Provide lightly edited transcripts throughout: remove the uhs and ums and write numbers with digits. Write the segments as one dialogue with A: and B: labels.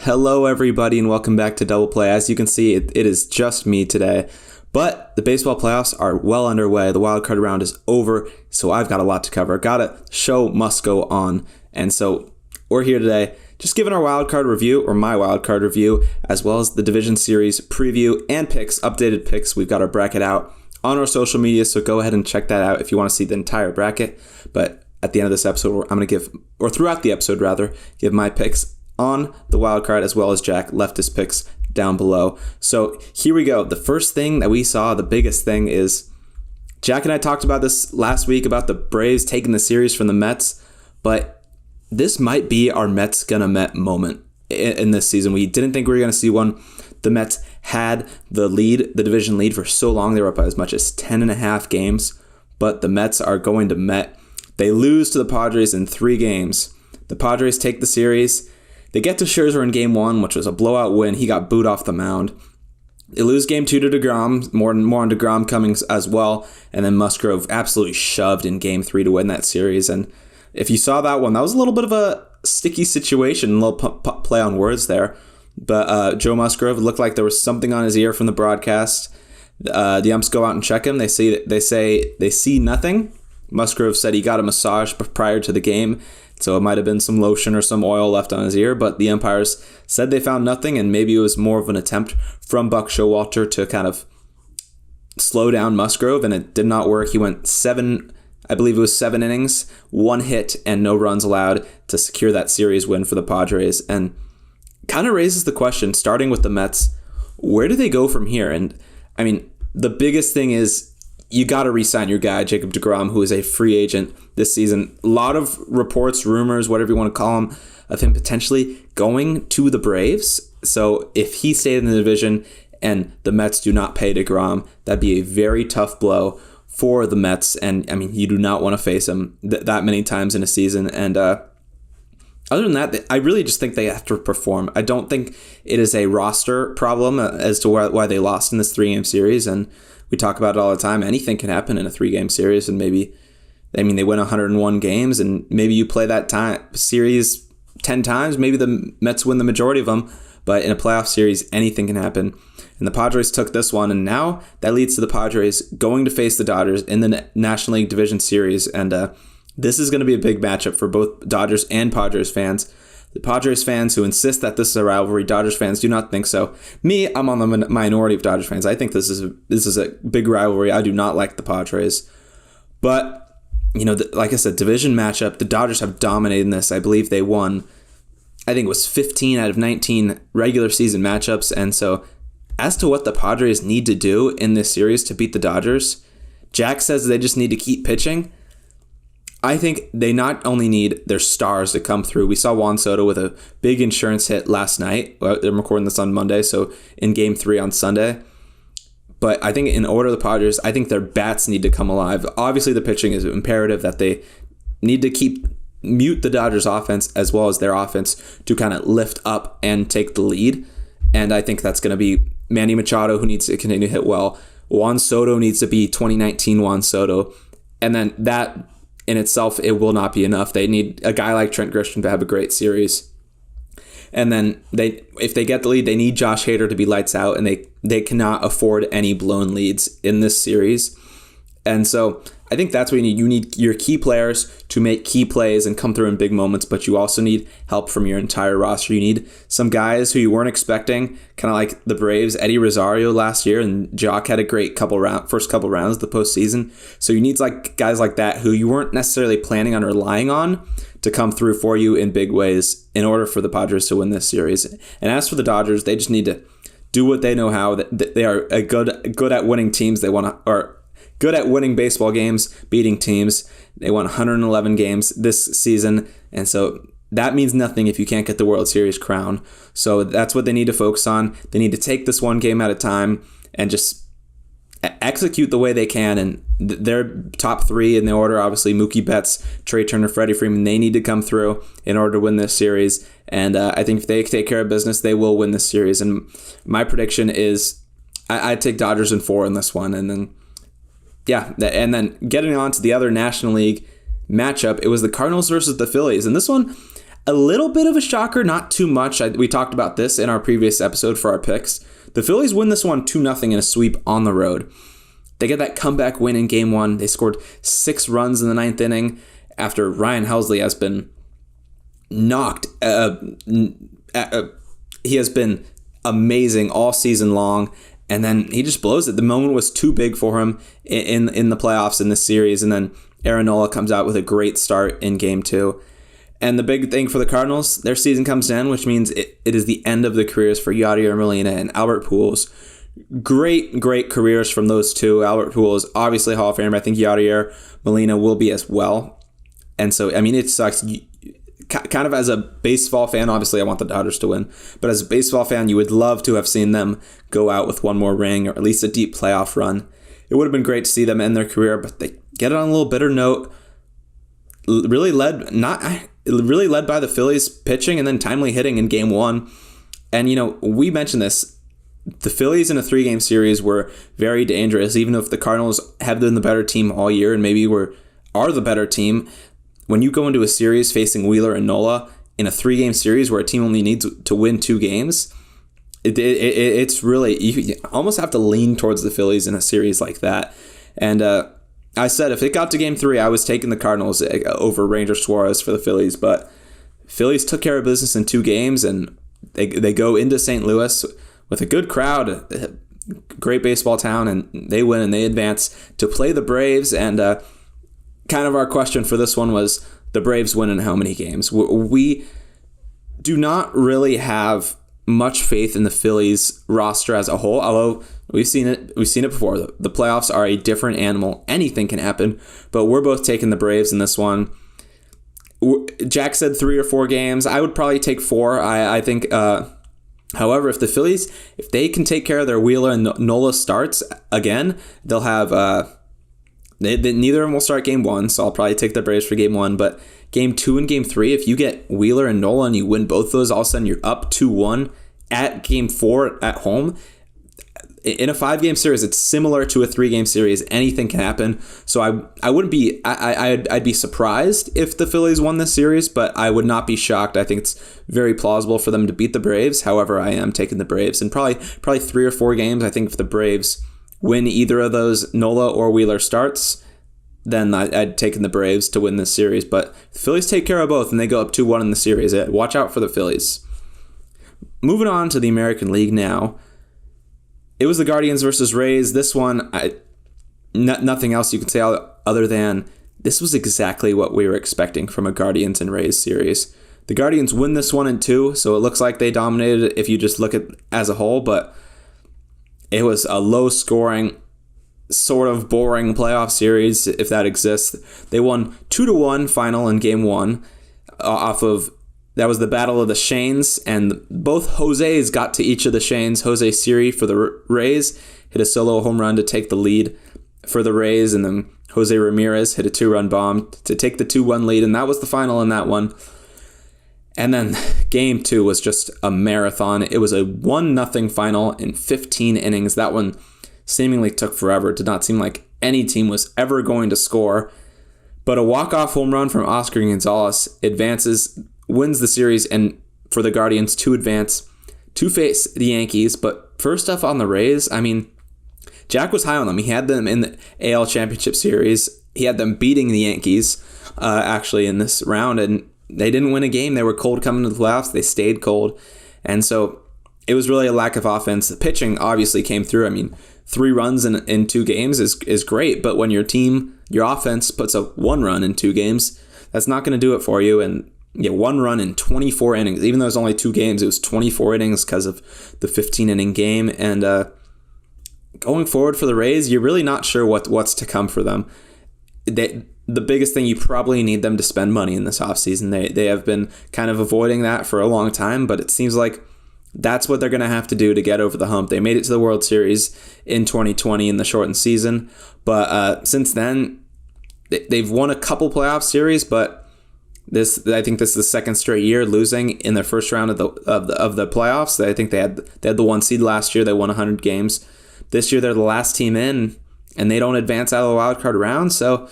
A: Hello, everybody, and welcome back to Double Play. As you can see, it is just me today, but the baseball playoffs are well underway. The wild card round is over, so I've got a lot to cover. Show must go on, and so we're here today just giving our wild card review, or my wild card review, as well as the division series preview and picks, updated picks. We've got our bracket out on our social media, so go ahead and check that out if you want to see the entire bracket. But at the end of this episode, I'm going to throughout the episode rather, give my picks on the wild card, as well as Jack left his picks down below. So here we go. The first thing that we saw, the biggest thing, is Jack and I talked about this last week about the Braves taking the series from the Mets, but this might be our Mets gonna Met moment in this season. We didn't think we were gonna see one. The Mets had the division lead for so long. They were up by as much as 10.5 games, but the Mets are going to Met. They lose to the Padres in 3 games. The Padres take the series. They get to Scherzer in Game 1, which was a blowout win. He got booed off the mound. They lose Game 2 to DeGrom, more on DeGrom coming as well, and then Musgrove absolutely shoved in Game 3 to win that series. And if you saw that one, that was a little bit of a sticky situation, a little play on words there. But Joe Musgrove, it looked like there was something on his ear from the broadcast. The umps go out and check him. They say they see nothing. Musgrove said he got a massage prior to the game, so it might have been some lotion or some oil left on his ear, but the umpires said they found nothing, and maybe it was more of an attempt from Buck Showalter to kind of slow down Musgrove, and it did not work. He went 7 innings, 1 hit, and no runs allowed to secure that series win for the Padres, and kind of raises the question, starting with the Mets, where do they go from here? And I mean, the biggest thing is you got to re-sign your guy, Jacob deGrom, who is a free agent this season. A lot of reports, rumors, whatever you want to call them, of him potentially going to the Braves. So if he stayed in the division and the Mets do not pay deGrom, that'd be a very tough blow for the Mets. And I mean, you do not want to face him that many times in a season. And other than that, I really just think they have to perform. I don't think it is a roster problem as to why they lost in this 3-game series. And we talk about it all the time. Anything can happen in a 3-game series, and they win 101 games, and maybe you play that series 10 times. Maybe the Mets win the majority of them, but in a playoff series, anything can happen. And the Padres took this one, and now that leads to the Padres going to face the Dodgers in the National League Division Series, and this is going to be a big matchup for both Dodgers and Padres fans. The Padres fans who insist that this is a rivalry, Dodgers fans do not think so. Me, I'm on the minority of Dodgers fans. I think this is a big rivalry. I do not like the Padres. But, like I said, division matchup, the Dodgers have dominated in this. I believe they won, I think it was 15 out of 19 regular season matchups. And so as to what the Padres need to do in this series to beat the Dodgers, Jack says they just need to keep pitching. I think they not only need their stars to come through. We saw Juan Soto with a big insurance hit last night. Well, they're recording this on Monday, so in Game 3 on Sunday. But I think in order the Padres, I think their bats need to come alive. Obviously, the pitching is imperative that they need to mute the Dodgers offense as well as their offense to kind of lift up and take the lead. And I think that's going to be Manny Machado, who needs to continue to hit well. Juan Soto needs to be 2019 Juan Soto. And then that in itself, it will not be enough. They need a guy like Trent Grisham to have a great series. And then if they get the lead, they need Josh Hader to be lights out, and they cannot afford any blown leads in this series. And so I think that's what you need. You need your key players to make key plays and come through in big moments, but you also need help from your entire roster. You need some guys who you weren't expecting, kind of like the Braves, Eddie Rosario last year, and Jock had a great first couple rounds of the postseason. So you need guys like that who you weren't necessarily planning on relying on to come through for you in big ways in order for the Padres to win this series. And as for the Dodgers, they just need to do what they know how. They are good at winning teams. Are good at winning baseball games, beating teams. They won 111 games this season, and so that means nothing if you can't get the World Series crown. So that's what they need to focus on. They need to take this one game at a time and just execute the way they can. And their top 3 in the order, obviously Mookie Betts, Trey Turner, Freddie Freeman, they need to come through in order to win this series. And I think if they take care of business, they will win this series. And my prediction is I'd take Dodgers in 4 in this one. And then getting on to the other National League matchup, it was the Cardinals versus the Phillies. And this one, A little bit of a shocker, not too much. We talked about this in our previous episode for our picks. The Phillies win this one 2-0 in a sweep on the road. They get that comeback win in Game 1. They scored 6 runs in the 9th inning after Ryan Helsley has been knocked. He has been amazing all season long, and then he just blows it. The moment was too big for him in the playoffs in this series, and then Aaron Nola comes out with a great start in Game 2. And the big thing for the Cardinals, their season comes to an end, which means it is the end of the careers for Yadier Molina and Albert Pujols. Great careers from those two. Albert Pujols, obviously Hall of Famer. I think Yadier Molina will be as well. And so, I mean, it sucks. Kind of as a baseball fan, obviously I want the Dodgers to win, but as a baseball fan, you would love to have seen them go out with one more ring or at least a deep playoff run. It would have been great to see them end their career, but they get it on a little bitter note. Really led by the Phillies pitching and then timely hitting in Game 1. And, you know, we mentioned this. The Phillies in a 3-game series were very dangerous, even if the Cardinals have been the better team all year and maybe are the better team. When you go into a series facing Wheeler and Nola in a 3-game series where a team only needs to win 2 games, it's really, you almost have to lean towards the Phillies in a series like that. And I said if it got to Game 3, I was taking the Cardinals over Ranger Suarez for the Phillies, but Phillies took care of business in 2 games, and they go into St. Louis with a good crowd, great baseball town, and they win and they advance to play the Braves. And kind of our question for this one was the Braves win in how many games? We do not really have much faith in the Phillies roster as a whole, although we've seen it before. The playoffs are a different animal. Anything can happen, but we're both taking the Braves in this one. Jack said 3 or 4 games. I would probably take 4. I think. However, if the Phillies, if they can take care of their Wheeler and Nola starts again, they'll have. Neither of them will start Game 1, so I'll probably take the Braves for Game 1. But Game 2 and Game 3, if you get Wheeler and Nola and you win both those, all of a sudden you're up 2-1 at Game 4 at home. In a 5-game series, it's similar to a 3-game series. Anything can happen. So I wouldn't be. I'd be surprised if the Phillies won this series, but I would not be shocked. I think it's very plausible for them to beat the Braves. However, I am taking the Braves, and probably 3 or 4 games. I think if the Braves win either of those Nola or Wheeler starts, then I'd taken the Braves to win this series. But the Phillies take care of both, and they go up 2-1 in the series. Watch out for the Phillies. Moving on to the American League now. It was the Guardians versus Rays. This one, nothing else you can say other than this was exactly what we were expecting from a Guardians and Rays series. The Guardians win this one in 2, so it looks like they dominated it if you just look at as a whole, but it was a low-scoring, sort of boring playoff series, if that exists. They won 2-1 final in Game 1 off of. That was the Battle of the Shanes, and both Jose's got to each of the Shanes. Jose Siri for the Rays hit a solo home run to take the lead for the Rays, and then Jose Ramirez hit a 2-run bomb to take the 2-1 lead, and that was the final in that one. And then Game 2 was just a marathon. It was a 1-0 final in 15 innings. That one seemingly took forever. It did not seem like any team was ever going to score. But a walk-off home run from Oscar Gonzalez wins the series, and for the Guardians to advance to face the Yankees. But first off, on the Rays, I mean, Jack was high on them. He had them in the AL Championship Series. He had them beating the Yankees actually in this round, and they didn't win a game. They were cold coming to the playoffs. They stayed cold, and so it was really a lack of offense. The pitching obviously came through. I mean, 3 runs in 2 games is great, but when your offense puts up 1 run in 2 games, that's not going to do it for you. And 1 run in 24 innings. Even though it was only 2 games, it was 24 innings because of the 15-inning game. And going forward for the Rays, you're really not sure what's to come for them. The biggest thing, you probably need them to spend money in this offseason. They have been kind of avoiding that for a long time, but it seems like that's what they're going to have to do to get over the hump. They made it to the World Series in 2020 in the shortened season, but since then, they've won a couple playoff series, but I think this is the 2nd straight year losing in their first round of the playoffs. I think they had the 1 seed last year. They won 100 games. This year they're the last team in, and they don't advance out of the wild card round. So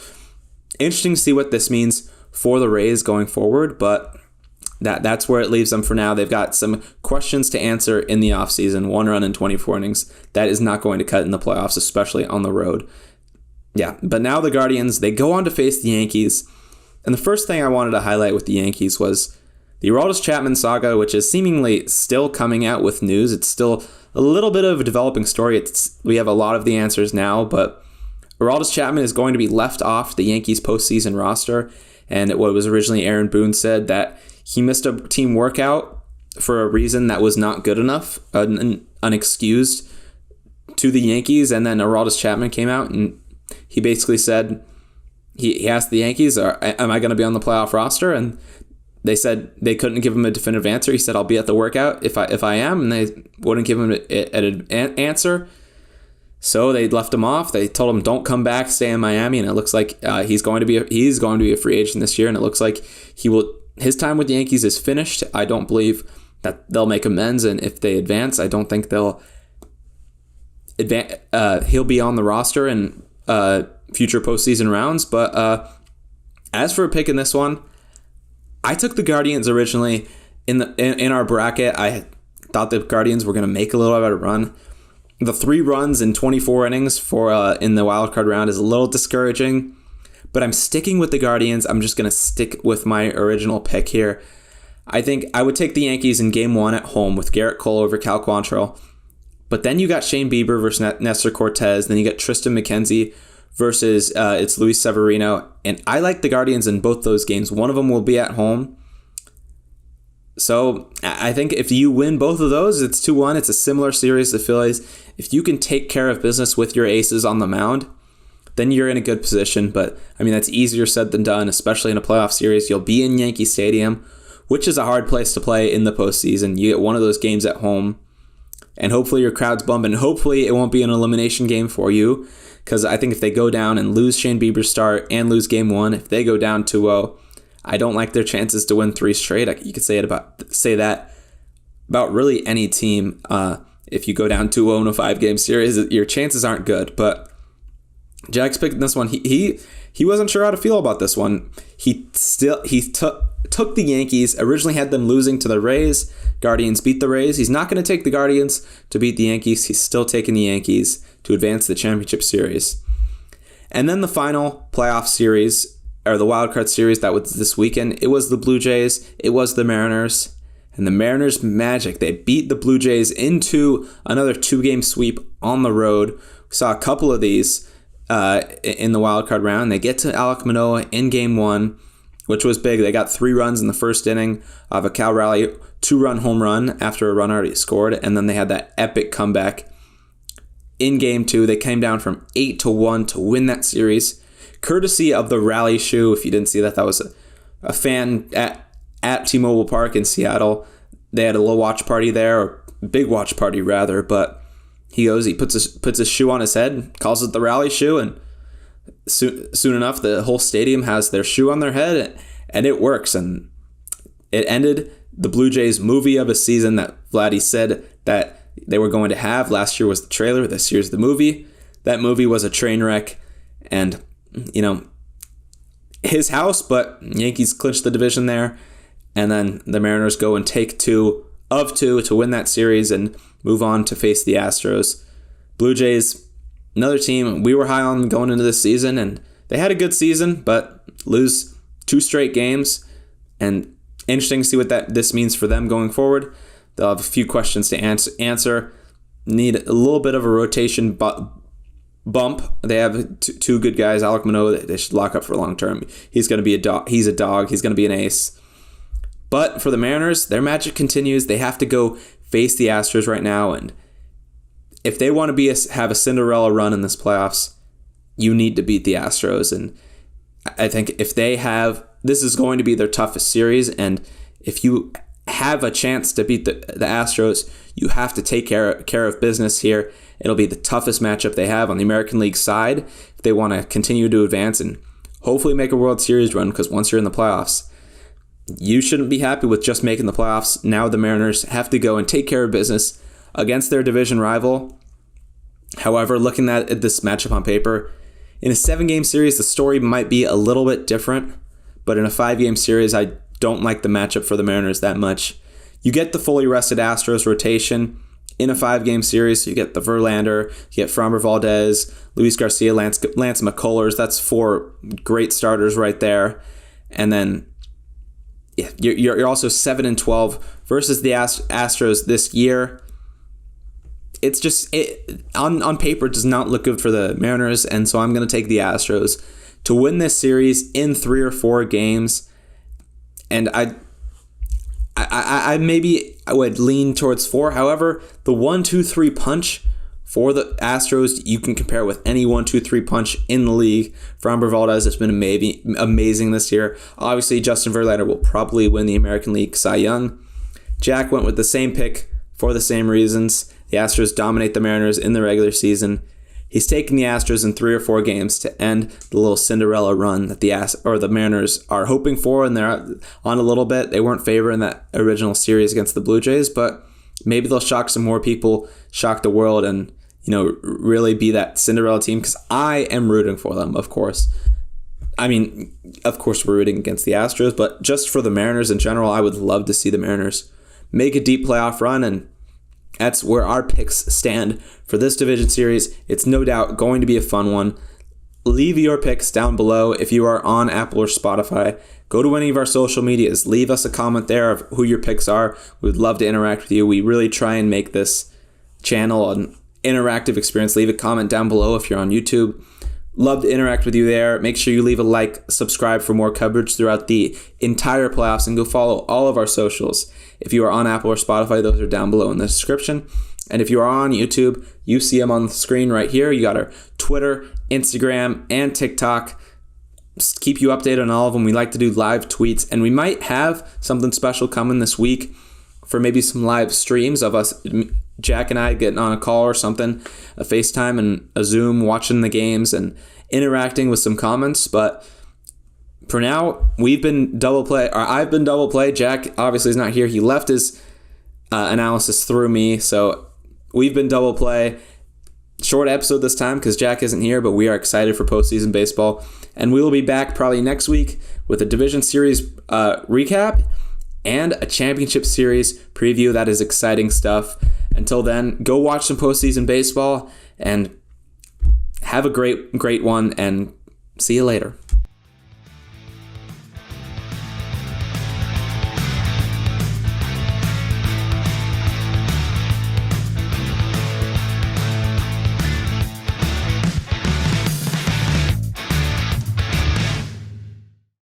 A: interesting to see what this means for the Rays going forward. But That's where it leaves them for now. They've got some questions to answer in the offseason. 1 run in 24 innings. That is not going to cut in the playoffs, especially on the road. Yeah, but now the Guardians, they go on to face the Yankees. And the first thing I wanted to highlight with the Yankees was the Aroldis Chapman saga, which is seemingly still coming out with news. It's still a little bit of a developing story. We have a lot of the answers now, but Aroldis Chapman is going to be left off the Yankees postseason roster. And what was originally Aaron Boone said that he missed a team workout for a reason that was not good enough, unexcused to the Yankees. And then Aroldis Chapman came out and he basically said, he asked the Yankees, am I going to be on the playoff roster? And they said they couldn't give him a definitive answer. He said, I'll be at the workout if I am. And they wouldn't give him an answer. So they left him off. They told him, don't come back, stay in Miami. And it looks like he's going to be a free agent this year. And it looks like his time with the Yankees is finished. I don't believe that they'll make amends. And if they advance, I don't think they'll advance. He'll be on the roster in future postseason rounds. But as for picking this one, I took the Guardians originally in our bracket. I thought the Guardians were going to make a little bit of a run. The 3 runs in 24 innings in the wild card round is a little discouraging, but I'm sticking with the Guardians. I'm just going to stick with my original pick here. I think I would take the Yankees in Game 1 at home with Garrett Cole over Cal Quantrill, but then you got Shane Bieber versus Nestor Cortez, then you got Tristan McKenzie versus it's Luis Severino, and I like the Guardians in both those games. One of them will be at home. So I think if you win both of those, it's 2-1. It's a similar series to the Phillies. If you can take care of business with your aces on the mound, then you're in a good position. But, I mean, that's easier said than done, especially in a playoff series. You'll be in Yankee Stadium, which is a hard place to play in the postseason. You get one of those games at home, and hopefully your crowd's bumping. Hopefully it won't be an elimination game for you, because I think if they go down and lose Shane Bieber's start and lose Game 1, if they go down 2-0, I don't like their chances to win 3 straight. You could say that about really any team. If you go down 2-0 in a 5-game series, your chances aren't good. But Jack's picking this one. He wasn't sure how to feel about this one. He took the Yankees. Originally had them losing to the Rays. Guardians beat the Rays. He's not going to take the Guardians to beat the Yankees. He's still taking the Yankees to advance the championship series. And then the final playoff series, or the wild card series that was this weekend, it was the Blue Jays, it was the Mariners, and the Mariners magic. They beat the Blue Jays into another 2-game sweep on the road. We saw a couple of these in the wild card round. They get to Alek Manoah in Game 1, which was big. They got 3 runs in the first inning of a Cal Raleigh 2-run home run after a run already scored, and then they had that epic comeback in Game 2. They came down from 8-1 to win that series, courtesy of the Raleigh shoe. If you didn't see that, that was a fan at T-Mobile Park in Seattle. They had a little watch party there, or big watch party rather, but he puts his shoe on his head, calls it the Raleigh shoe, and soon enough the whole stadium has their shoe on their head, and it works. And it ended the Blue Jays movie of a season that Vladdy said that they were going to have. Last year was the trailer, this year's the movie. That movie was a train wreck, and his house, but Yankees clinched the division there, and then the Mariners go and take 2 of 2 to win that series and move on to face the Astros. Blue Jays, another team we were high on going into this season, and they had a good season, but lose 2 straight games, and interesting to see what this means for them going forward. They'll have a few questions to answer. Need a little bit of a rotation bump. They have 2 good guys. Alek Manoah, they should lock up for long term. He's going to be a dog. He's a dog. He's going to be an ace. But for the Mariners, their magic continues. They have to go face the Astros right now, and if they want to have a Cinderella run in this playoffs, you need to beat the Astros. And I think this is going to be their toughest series, and if you have a chance to beat the Astros, you have to take care of business here. It'll be the toughest matchup they have on the American League side if they want to continue to advance and hopefully make a World Series run, because once you're in the playoffs, you shouldn't be happy with just making the playoffs. Now the Mariners have to go and take care of business against their division rival. However, looking at this matchup on paper, in a 7-game series, the story might be a little bit different, but in a 5-game series, I don't like the matchup for the Mariners that much. You get the fully rested Astros rotation in a 5-game series. So you get the Verlander, you get Framber Valdez, Luis Garcia, Lance McCullers. That's 4 great starters right there. And then you're also 7-12 versus the Astros this year. It's just, on paper, it does not look good for the Mariners, and so I'm going to take the Astros to win this series in 3 or 4 games. And I would lean towards 4. However, the 1-2-3 punch for the Astros, you can compare with any 1-2-3 punch in the league. Framber Valdez has been amazing this year. Obviously, Justin Verlander will probably win the American League Cy Young. Jack went with the same pick for the same reasons. The Astros dominate the Mariners in the regular season. He's taking the Astros in 3 or 4 games to end the little Cinderella run that the Mariners are hoping for, and they're on a little bit. They weren't favored in that original series against the Blue Jays, but maybe they'll shock some more people, shock the world, and really be that Cinderella team, because I am rooting for them, of course. I mean, of course we're rooting against the Astros, but just for the Mariners in general, I would love to see the Mariners make a deep playoff run, and that's where our picks stand for this division series. It's no doubt going to be a fun one. Leave your picks down below if you are on Apple or Spotify. Go to any of our social medias. Leave us a comment there of who your picks are. We'd love to interact with you. We really try and make this channel an interactive experience. Leave a comment down below if you're on YouTube. Love to interact with you there. Make sure you leave a like, subscribe for more coverage throughout the entire playoffs, and go follow all of our socials. If you are on Apple or Spotify, those are down below in the description. And if you are on YouTube, you see them on the screen right here. You got our Twitter, Instagram, and TikTok. Just keep you updated on all of them. We like to do live tweets, and we might have something special coming this week for maybe some live streams of us, Jack and I, getting on a call or something, a FaceTime and a Zoom, watching the games and interacting with some comments. But for now, I've been double play. Jack obviously is not here. He left his analysis through me, so we've been double play. Short episode this time because Jack isn't here, but we are excited for postseason baseball, and we will be back probably next week with a division series recap and a championship series preview. That is exciting stuff. Until then, go watch some postseason baseball and have a great one, and see you later.